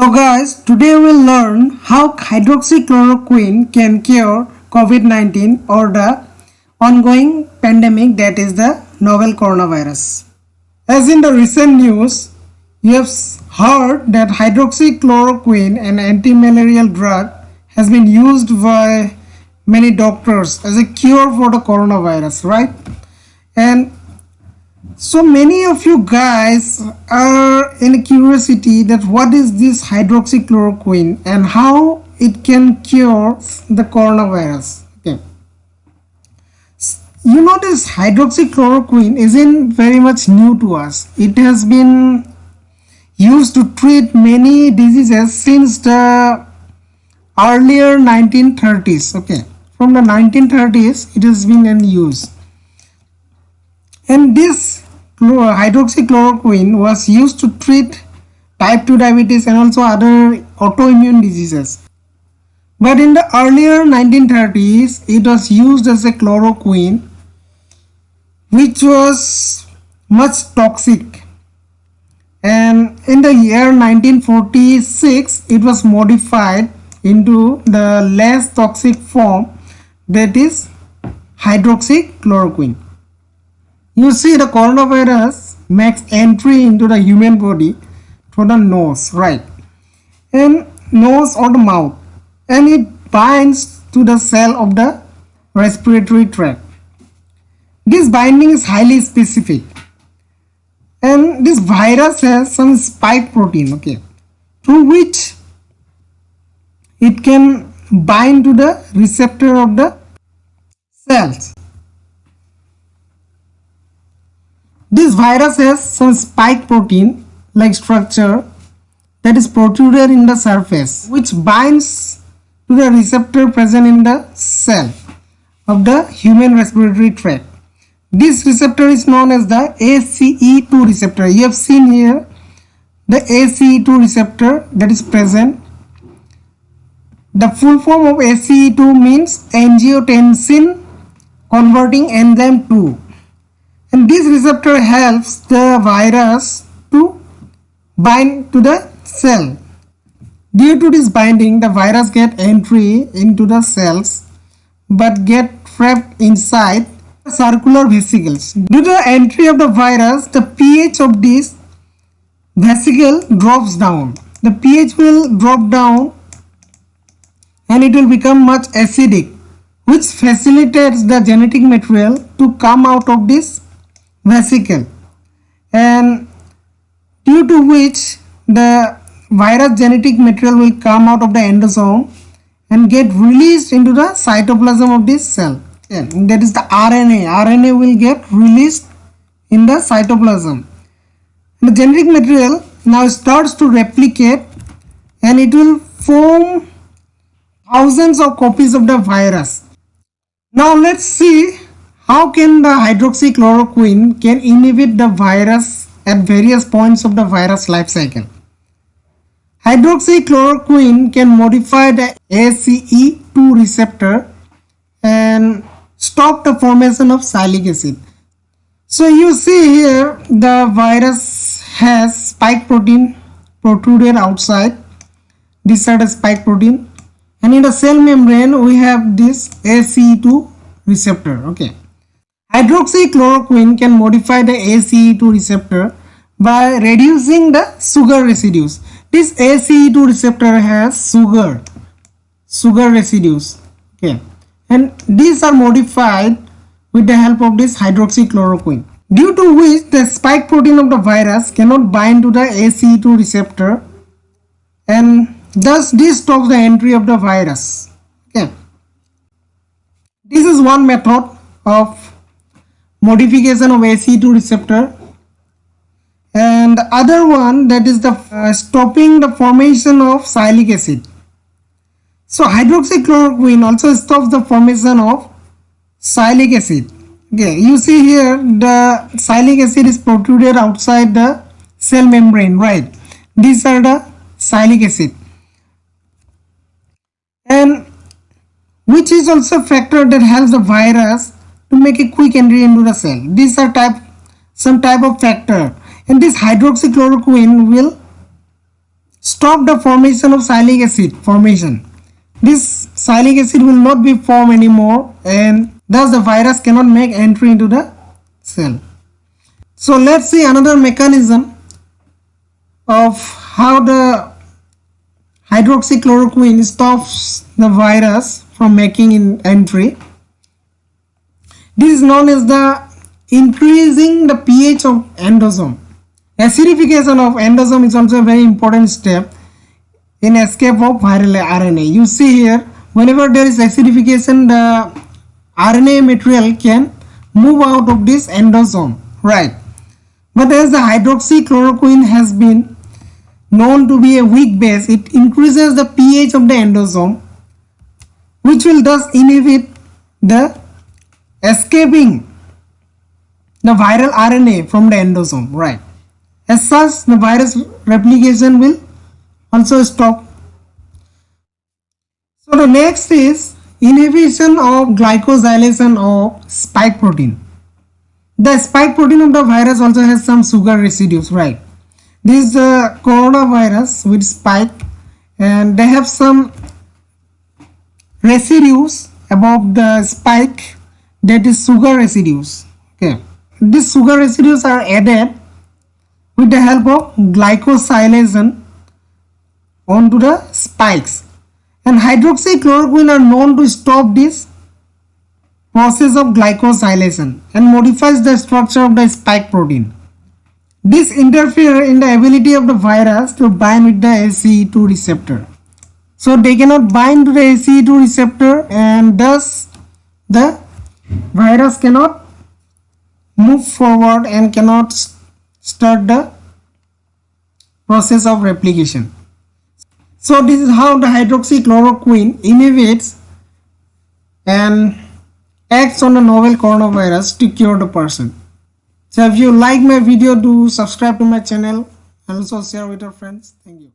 So guys, today we'll learn how hydroxychloroquine can cure COVID-19 or the ongoing pandemic, that is the novel coronavirus. As in the recent news, you have heard that hydroxychloroquine, an anti-malarial drug, has been used by many doctors as a cure for the coronavirus, right? And so many of you guys are in curiosity that what is this hydroxychloroquine and how it can cure the coronavirus. Okay. You notice hydroxychloroquine isn't very much new to us. It has been used to treat many diseases since the earlier 1930s. Okay. From the 1930s, it has been in use. And this hydroxychloroquine was used to treat type 2 diabetes and also other autoimmune diseases. But in the earlier 1930s, it was used as a chloroquine, which was much toxic. And in the year 1946, it was modified into the less toxic form, that is hydroxychloroquine. You see, the coronavirus makes entry into the human body through the nose, right? And nose or the mouth. And it binds to the cell of the respiratory tract. This binding is highly specific. And this virus has some spike protein, okay, through which it can bind to the receptor of the cells. This virus has some spike protein like structure that is protruded in the surface, which binds to the receptor present in the cell of the human respiratory tract. This receptor is known as the ACE2 receptor. You have seen here the ACE2 receptor that is present. The full form of ACE2 means angiotensin converting enzyme 2. And this receptor helps the virus to bind to the cell. Due to this binding, the virus get entry into the cells but get trapped inside circular vesicles. Due to the entry of the virus, the pH of this vesicle drops down. The pH will drop down and it will become much acidic, which facilitates the genetic material to come out of this vesicle, and due to which the virus genetic material will come out of the endosome and get released into the cytoplasm of this cell. And that is the RNA. RNA will get released in the cytoplasm. And the genetic material now starts to replicate and it will form thousands of copies of the virus. Now let's see how can the hydroxychloroquine can inhibit the virus at various points of the virus life cycle. Hydroxychloroquine can modify the ACE2 receptor and stop the formation of salicylic acid. So you see here the virus has spike protein protruded outside. These are the spike protein, and in the cell membrane we have this ACE2 receptor. Okay. Hydroxychloroquine can modify the ACE2 receptor by reducing the sugar residues. This ACE2 receptor has sugar residues. Okay. And these are modified with the help of this hydroxychloroquine, due to which the spike protein of the virus cannot bind to the ACE2 receptor, and thus this stops the entry of the virus. Okay. This is one method of modification of ACE2 receptor, and the other one, that is the stopping the formation of salicylic acid. So hydroxychloroquine also stops the formation of salicylic acid. Okay, you see here the salicylic acid is protruded outside the cell membrane, right? These are the salicylic acid, and which is also a factor that helps the virus to make a quick entry into the cell. These are some type of factor, and this hydroxychloroquine will stop the formation of sialic acid formation. This sialic acid will not be formed anymore, and thus the virus cannot make entry into the cell. So let's see another mechanism of how the hydroxychloroquine stops the virus from making entry. This is known as the increasing the pH of endosome. Acidification of endosome is also a very important step in escape of viral RNA. You see here, whenever there is acidification, the RNA material can move out of this endosome, right? But as the hydroxychloroquine has been known to be a weak base, it increases the pH of the endosome, which will thus inhibit the escaping the viral RNA from the endosome, right? As such, the virus replication will also stop. So the next is inhibition of glycosylation of spike protein. The spike protein of the virus also has some sugar residues, right? This is the coronavirus with spike, and they have some residues above the spike, that is sugar residues. Okay, these sugar residues are added with the help of glycosylation onto the spikes, and hydroxychloroquine are known to stop this process of glycosylation and modifies the structure of the spike protein. This interferes in the ability of the virus to bind with the ACE2 receptor. So they cannot bind to the ACE2 receptor, and thus the virus cannot move forward and cannot start the process of replication. So this is how the hydroxychloroquine inhibits and acts on the novel coronavirus to cure the person. So if you like my video, do subscribe to my channel and also share with your friends. Thank you.